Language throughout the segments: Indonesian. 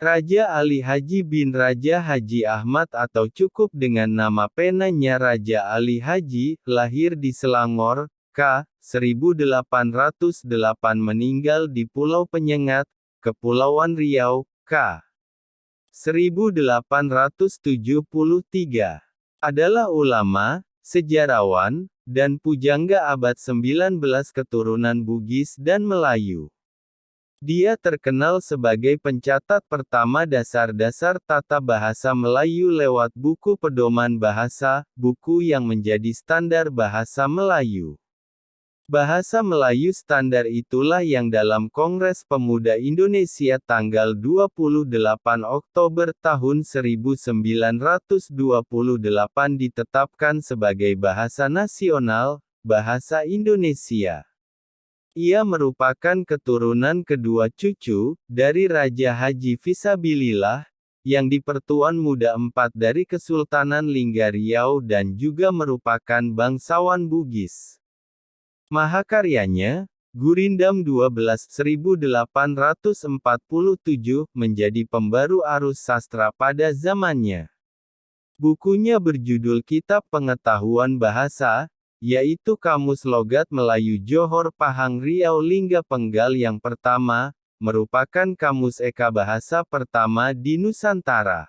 Raja Ali Haji bin Raja Haji Ahmad atau cukup dengan nama penanya Raja Ali Haji, lahir di Selangor, K. 1808 meninggal di Pulau Penyengat, Kepulauan Riau, K. 1873. Adalah ulama, sejarawan, dan pujangga abad 19 keturunan Bugis dan Melayu. Dia terkenal sebagai pencatat pertama dasar-dasar tata bahasa Melayu lewat buku Pedoman Bahasa, buku yang menjadi standar bahasa Melayu. Bahasa Melayu standar itulah yang dalam Kongres Pemuda Indonesia tanggal 28 Oktober tahun 1928 ditetapkan sebagai bahasa nasional, bahasa Indonesia. Ia merupakan keturunan kedua cucu, dari Raja Haji Fisabilillah, yang di Pertuan Muda IV dari Kesultanan Lingga Riau dan juga merupakan bangsawan Bugis. Mahakaryanya, Gurindam 12 1847, menjadi pembaru arus sastra pada zamannya. Bukunya berjudul Kitab Pengetahuan Bahasa, yaitu Kamus Logat Melayu Johor Pahang Riau Lingga Penggal yang pertama, merupakan kamus eka bahasa pertama di Nusantara.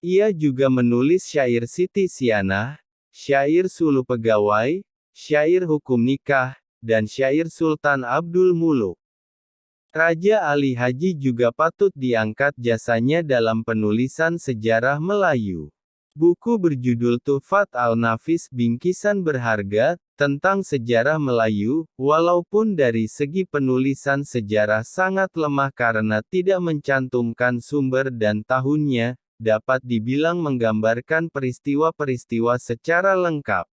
Ia juga menulis syair Siti Sianah, syair Sulu Pegawai, syair Hukum Nikah, dan syair Sultan Abdul Muluk. Raja Ali Haji juga patut diangkat jasanya dalam penulisan sejarah Melayu. Buku berjudul Tuhfat al-Nafis Bingkisan Berharga, tentang sejarah Melayu, walaupun dari segi penulisan sejarah sangat lemah karena tidak mencantumkan sumber dan tahunnya, dapat dibilang menggambarkan peristiwa-peristiwa secara lengkap.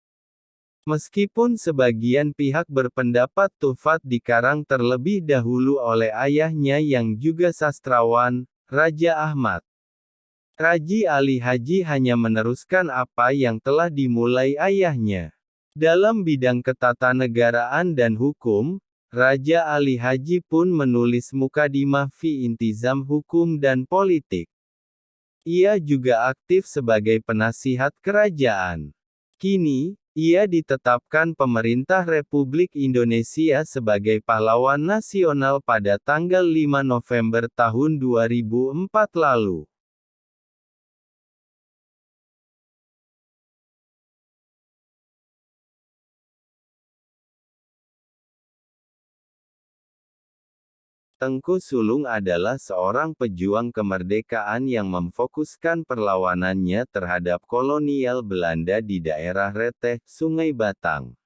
Meskipun sebagian pihak berpendapat Tuhfat dikarang terlebih dahulu oleh ayahnya yang juga sastrawan, Raja Ahmad. Raja Ali Haji hanya meneruskan apa yang telah dimulai ayahnya. Dalam bidang ketatanegaraan dan hukum, Raja Ali Haji pun menulis Mukadimah fi Intizam Hukum dan Politik. Ia juga aktif sebagai penasihat kerajaan. Kini, ia ditetapkan pemerintah Republik Indonesia sebagai pahlawan nasional pada tanggal 5 November tahun 2004 lalu. Tengku Sulung adalah seorang pejuang kemerdekaan yang memfokuskan perlawanannya terhadap kolonial Belanda di daerah Reteh, Sungai Batang.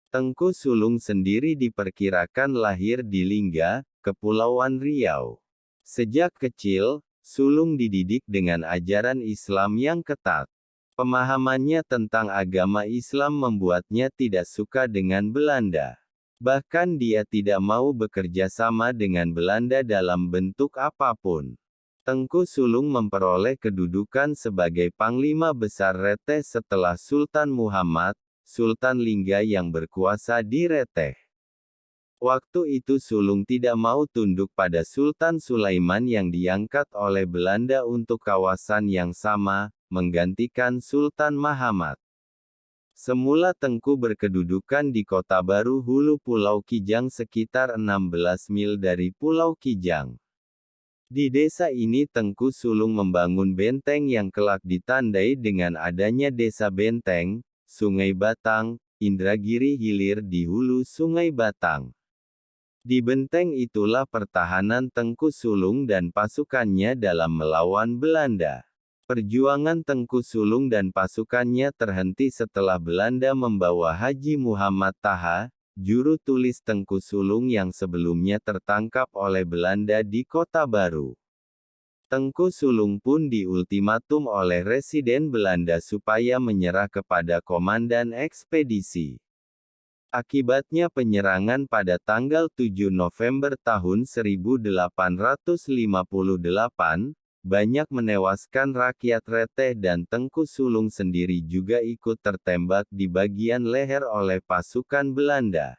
Tengku Sulung sendiri diperkirakan lahir di Lingga, Kepulauan Riau. Sejak kecil, Sulung dididik dengan ajaran Islam yang ketat. Pemahamannya tentang agama Islam membuatnya tidak suka dengan Belanda. Bahkan dia tidak mau bekerja sama dengan Belanda dalam bentuk apapun. Tengku Sulung memperoleh kedudukan sebagai Panglima Besar Reteh setelah Sultan Muhammad, Sultan Lingga yang berkuasa di Reteh. Waktu itu Sulung tidak mau tunduk pada Sultan Sulaiman yang diangkat oleh Belanda untuk kawasan yang sama, menggantikan Sultan Mahamat. Semula Tengku berkedudukan di Kota Baru Hulu Pulau Kijang sekitar 16 mil dari Pulau Kijang. Di desa ini Tengku Sulung membangun benteng yang kelak ditandai dengan adanya Desa Benteng, Sungai Batang, Indragiri Hilir di hulu Sungai Batang. Di benteng itulah pertahanan Tengku Sulung dan pasukannya dalam melawan Belanda. Perjuangan Tengku Sulung dan pasukannya terhenti setelah Belanda membawa Haji Muhammad Taha, juru tulis Tengku Sulung yang sebelumnya tertangkap oleh Belanda di Kota Baru. Tengku Sulung pun diultimatum oleh Residen Belanda supaya menyerah kepada komandan ekspedisi. Akibatnya penyerangan pada tanggal 7 November tahun 1858, banyak menewaskan rakyat Reteh dan Tengku Sulung sendiri juga ikut tertembak di bagian leher oleh pasukan Belanda.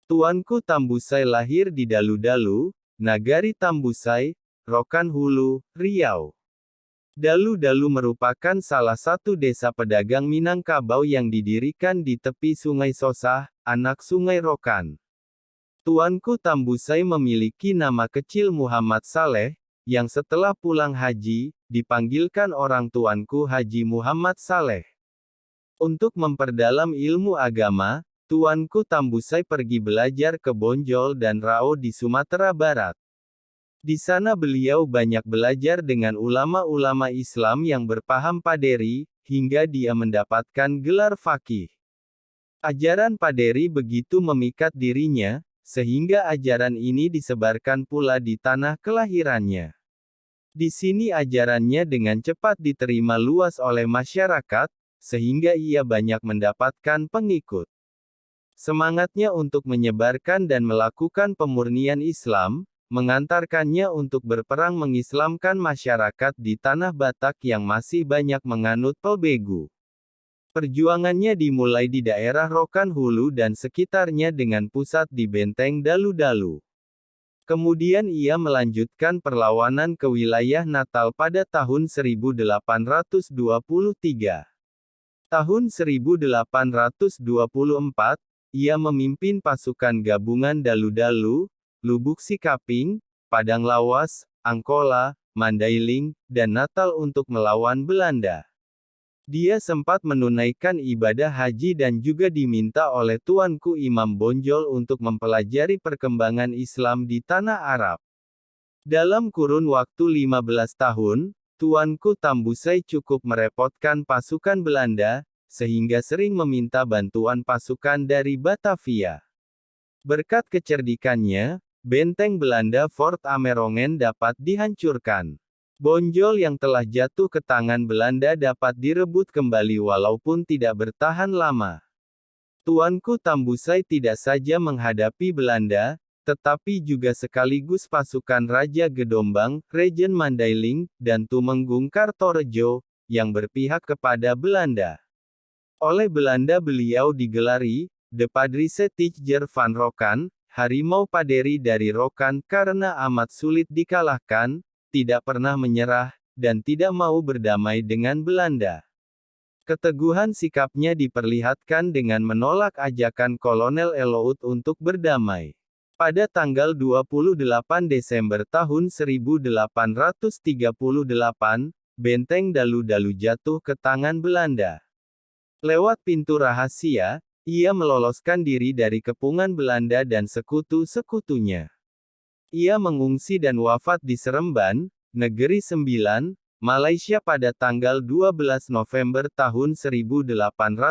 Tuanku Tambusai lahir di Dalu-Dalu, Nagari Tambusai, Rokan Hulu, Riau. Dalu-Dalu merupakan salah satu desa pedagang Minangkabau yang didirikan di tepi Sungai Sosah, anak Sungai Rokan. Tuanku Tambusai memiliki nama kecil Muhammad Saleh, yang setelah pulang haji, dipanggilkan orang tuanku Haji Muhammad Saleh. Untuk memperdalam ilmu agama, Tuanku Tambusai pergi belajar ke Bonjol dan Rao di Sumatera Barat. Di sana beliau banyak belajar dengan ulama-ulama Islam yang berpaham Paderi, hingga dia mendapatkan gelar faqih. Ajaran Paderi begitu memikat dirinya, sehingga ajaran ini disebarkan pula di tanah kelahirannya. Di sini ajarannya dengan cepat diterima luas oleh masyarakat, sehingga ia banyak mendapatkan pengikut. Semangatnya untuk menyebarkan dan melakukan pemurnian Islam, mengantarkannya untuk berperang mengislamkan masyarakat di tanah Batak yang masih banyak menganut Pelbegu. Perjuangannya dimulai di daerah Rokan Hulu dan sekitarnya dengan pusat di Benteng Dalu-Dalu. Kemudian ia melanjutkan perlawanan ke wilayah Natal pada tahun 1823. Tahun 1824, ia memimpin pasukan gabungan Dalu-Dalu, Lubuk Sikaping, Padang Lawas, Angkola, Mandailing, dan Natal untuk melawan Belanda. Dia sempat menunaikan ibadah haji dan juga diminta oleh Tuanku Imam Bonjol untuk mempelajari perkembangan Islam di tanah Arab. Dalam kurun waktu 15 tahun, Tuanku Tambusai cukup merepotkan pasukan Belanda, sehingga sering meminta bantuan pasukan dari Batavia. Berkat kecerdikannya, benteng Belanda Fort Amerongen dapat dihancurkan. Bonjol yang telah jatuh ke tangan Belanda dapat direbut kembali walaupun tidak bertahan lama. Tuanku Tambusai tidak saja menghadapi Belanda, tetapi juga sekaligus pasukan Raja Gedombang, Regen Mandailing, dan Tumenggung Kartorejo, yang berpihak kepada Belanda. Oleh Belanda beliau digelari, De Padrice Tiger van Rokan, Harimau Paderi dari Rokan karena amat sulit dikalahkan, tidak pernah menyerah, dan tidak mau berdamai dengan Belanda. Keteguhan sikapnya diperlihatkan dengan menolak ajakan Kolonel Elout untuk berdamai. Pada tanggal 28 Desember tahun 1838, benteng Dalu-Dalu jatuh ke tangan Belanda. Lewat pintu rahasia, ia meloloskan diri dari kepungan Belanda dan sekutu-sekutunya. Ia mengungsi dan wafat di Seremban, Negeri Sembilan, Malaysia pada tanggal 12 November tahun 1882.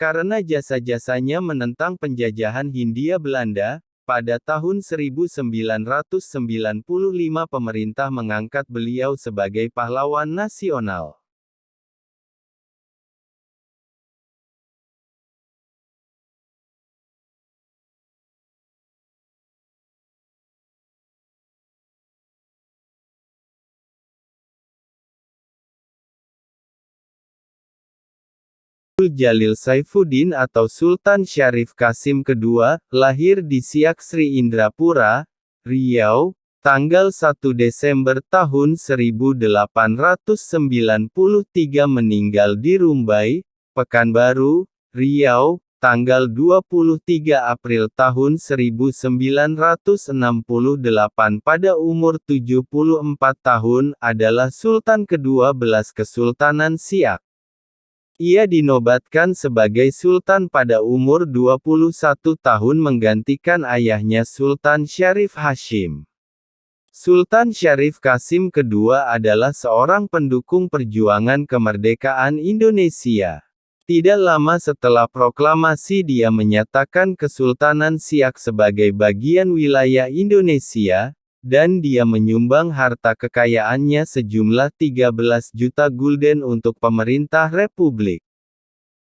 Karena jasa-jasanya menentang penjajahan Hindia Belanda, pada tahun 1995 pemerintah mengangkat beliau sebagai pahlawan nasional. Jalil Saifuddin atau Sultan Syarif Kasim II, lahir di Siak Sri Indrapura, Riau, tanggal 1 Desember tahun 1893 meninggal di Rumbai, Pekanbaru, Riau, tanggal 23 April tahun 1968 pada umur 74 tahun, adalah Sultan ke-12 Kesultanan Siak. Ia dinobatkan sebagai Sultan pada umur 21 tahun menggantikan ayahnya Sultan Syarif Hashim. Sultan Syarif Kasim II adalah seorang pendukung perjuangan kemerdekaan Indonesia. Tidak lama setelah proklamasi dia menyatakan Kesultanan Siak sebagai bagian wilayah Indonesia, dan dia menyumbang harta kekayaannya sejumlah 13 juta gulden untuk pemerintah Republik.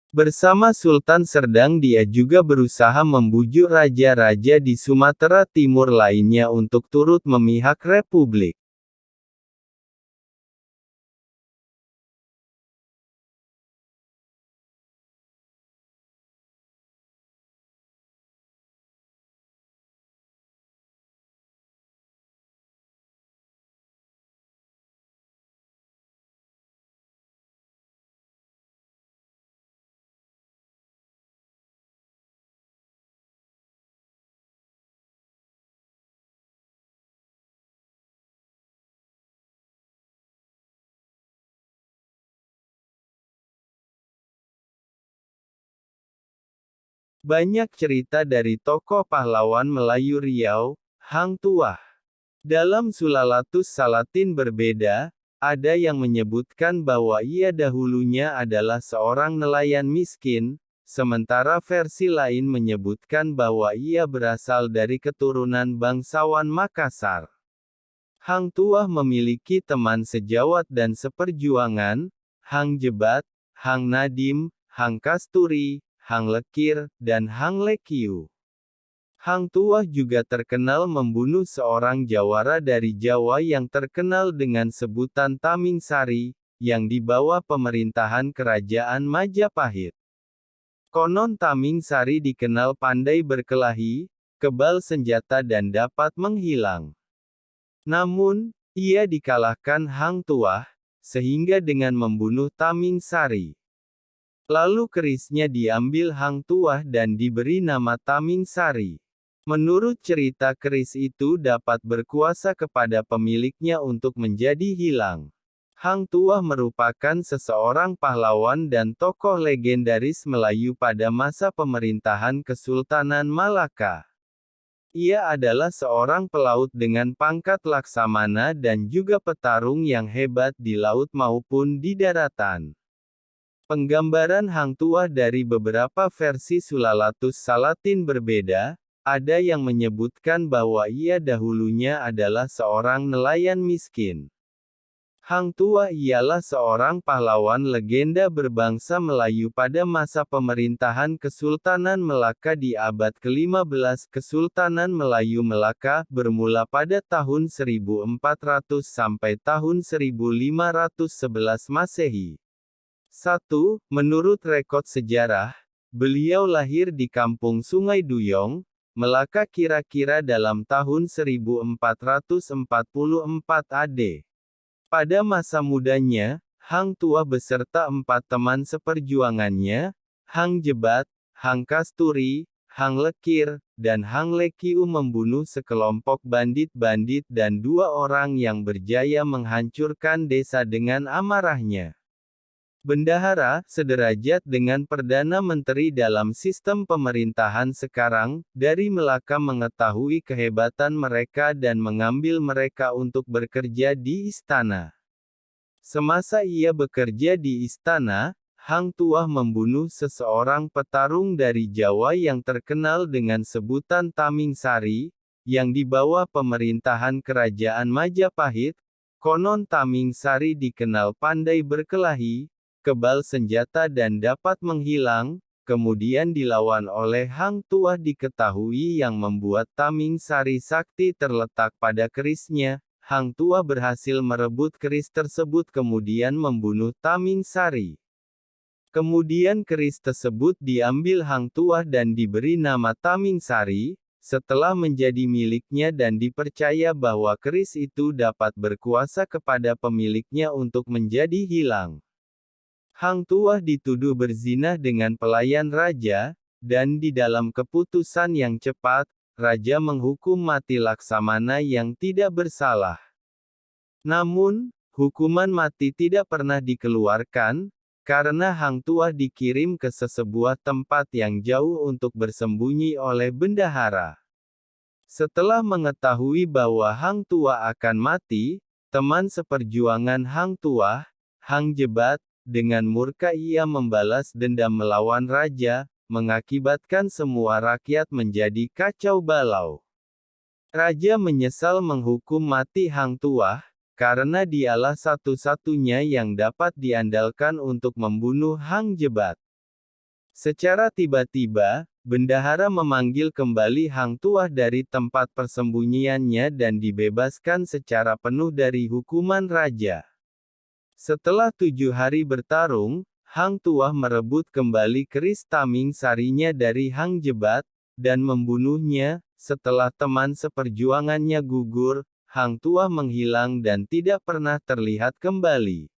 Bersama Sultan Serdang dia juga berusaha membujuk raja-raja di Sumatera Timur lainnya untuk turut memihak Republik. Banyak cerita dari tokoh pahlawan Melayu Riau, Hang Tuah. Dalam Sulalatus Salatin berbeda, ada yang menyebutkan bahwa ia dahulunya adalah seorang nelayan miskin, sementara versi lain menyebutkan bahwa ia berasal dari keturunan bangsawan Makassar. Hang Tuah memiliki teman sejawat dan seperjuangan, Hang Jebat, Hang Nadim, Hang Kasturi, Hang Lekir, dan Hang Lekiu. Hang Tuah juga terkenal membunuh seorang jawara dari Jawa yang terkenal dengan sebutan Taming Sari, yang di bawah pemerintahan Kerajaan Majapahit. Konon Taming Sari dikenal pandai berkelahi, kebal senjata dan dapat menghilang. Namun, ia dikalahkan Hang Tuah, sehingga dengan membunuh Taming Sari. Lalu kerisnya diambil Hang Tuah dan diberi nama Taming Sari. Menurut cerita keris itu dapat berkuasa kepada pemiliknya untuk menjadi hilang. Hang Tuah merupakan seseorang pahlawan dan tokoh legendaris Melayu pada masa pemerintahan Kesultanan Malaka. Ia adalah seorang pelaut dengan pangkat laksamana dan juga petarung yang hebat di laut maupun di daratan. Penggambaran Hang Tuah dari beberapa versi Sulalatus Salatin berbeda, ada yang menyebutkan bahwa ia dahulunya adalah seorang nelayan miskin. Hang Tuah ialah seorang pahlawan legenda berbangsa Melayu pada masa pemerintahan Kesultanan Melaka di abad ke-15. Kesultanan Melayu Melaka bermula pada tahun 1400 sampai tahun 1511 Masehi. 1. Menurut rekod sejarah, beliau lahir di kampung Sungai Duyong, Melaka kira-kira dalam tahun 1444 AD. Pada masa mudanya, Hang Tuah beserta 4 teman seperjuangannya, Hang Jebat, Hang Kasturi, Hang Lekir, dan Hang Lekiu membunuh sekelompok bandit-bandit dan 2 orang yang berjaya menghancurkan desa dengan amarahnya. Bendahara, sederajat dengan Perdana Menteri dalam sistem pemerintahan sekarang, dari Melaka mengetahui kehebatan mereka dan mengambil mereka untuk bekerja di istana. Semasa ia bekerja di istana, Hang Tuah membunuh seseorang petarung dari Jawa yang terkenal dengan sebutan Taming Sari, yang di bawah pemerintahan Kerajaan Majapahit. Konon Taming Sari dikenal pandai berkelahi, kebal senjata dan dapat menghilang, kemudian dilawan oleh Hang Tuah. Diketahui yang membuat Taming Sari sakti terletak pada kerisnya. Hang Tuah berhasil merebut keris tersebut kemudian membunuh Taming Sari. Kemudian keris tersebut diambil Hang Tuah dan diberi nama Taming Sari, setelah menjadi miliknya dan dipercaya bahwa keris itu dapat berkuasa kepada pemiliknya untuk menjadi hilang. Hang Tuah dituduh berzinah dengan pelayan raja, dan di dalam keputusan yang cepat, raja menghukum mati laksamana yang tidak bersalah. Namun, hukuman mati tidak pernah dikeluarkan, karena Hang Tuah dikirim ke sesebuah tempat yang jauh untuk bersembunyi oleh bendahara. Setelah mengetahui bahwa Hang Tuah akan mati, teman seperjuangan Hang Tuah, Hang Jebat, dengan murka ia membalas dendam melawan raja, mengakibatkan semua rakyat menjadi kacau balau. Raja menyesal menghukum mati Hang Tuah, karena dialah satu-satunya yang dapat diandalkan untuk membunuh Hang Jebat. Secara tiba-tiba, bendahara memanggil kembali Hang Tuah dari tempat persembunyiannya dan dibebaskan secara penuh dari hukuman raja. Setelah 7 hari bertarung, Hang Tuah merebut kembali keris Taming Sarinya dari Hang Jebat, dan membunuhnya. Setelah teman seperjuangannya gugur, Hang Tuah menghilang dan tidak pernah terlihat kembali.